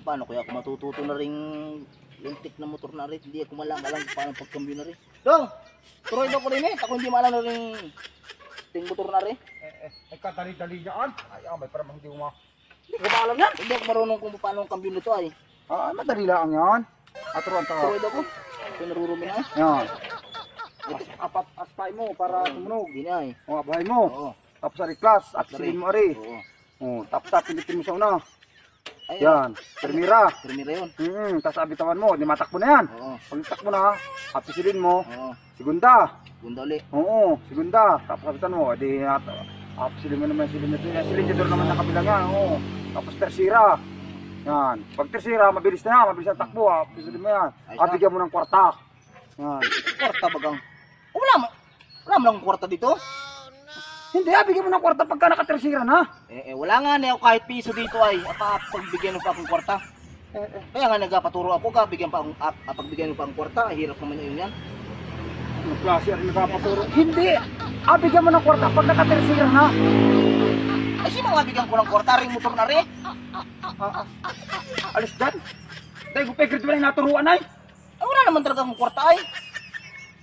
Paano kaya ako matututo na rin lintik na motor na rin? Hindi ako malam-alam paano pagkambyo na rin. Dong! Turoy daw ko rin eh. Ako hindi maalam na rin ting motor na rin. Ay kadali-dali dyan. Ay, may parang hindi mo Hindi ko maalam yan. Hindi ako marunong kung paano ang kambyo nito ay. madali lang yan. Aturuan to. Turoy daw ko. Pinarurumi na eh. Yan. Apat aspay mo para tumunog. Hindi na eh. O, abahay mo. Oo. Tapos sa class, at Tapos silin mo ari. Oo. Tapos pinitin mo sa una. Ay, Yan. Primera. Primera yun. Tapos abitawan mo. Di matakbo na yan. Oo. Pag natakbo na, at silin mo. Oo. Segunda. Gunda uli. Oo, segunda. Tapos abitan mo. Di silin mo naman silin nito. Silindidor naman sa kabilang yan. Oo. Tapos tersira. Yan. Pag tersira, mabilis na. Mabilis na takbo. Silin mo yan. Bigyan mo ng kwarta. Yan. Kwarta bagang. Wala mo lang kwarta dito. Hindi, bigyan mo ng kwarta pagka nakatersira na. Wala nga na ako kahit piso dito ay pagbigyan mo pa akong kwarta. Kaya nga nagpaturo ako bigyan pa akong pagbigyan mo pa akong kwarta, ay hirap naman yun yan. Ano klase rin nagpapaturo? Hindi! Bigyan mo ng kwarta pag nakatersira na. Ay sino nga bigyan ko ng kwarta, ring motor na rin? Alis dyan. Dahil ko pagkrit mo lang naturuan ay. Wala naman talaga akong kwarta ay.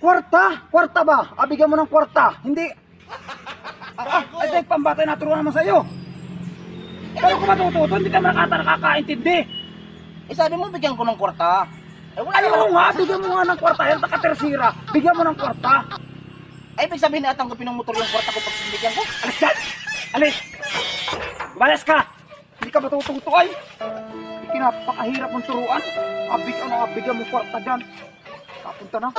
Kwarta? Kwarta ba? Bigyan mo ng kwarta. Hindi. Ay dahil pambatay naturuan naman sa'yo. Pero kung matututo, hindi ka nakakaintindi. Sabi mo bigyan ko ng kwarta. Wala Ayaw naman nga, bigyan mo nga ng kwarta. Yan nakatersira. Bigyan mo ng kwarta. Ay ibig sabihin na tanggapin ng motor yung kwarta ko pag bigyan ko. Alis dyan! Alis! Balas ka! Hindi ka matututo ay. Kinapakahirap mong turuan. Bigyan mo kwarta dyan. Kapunta na.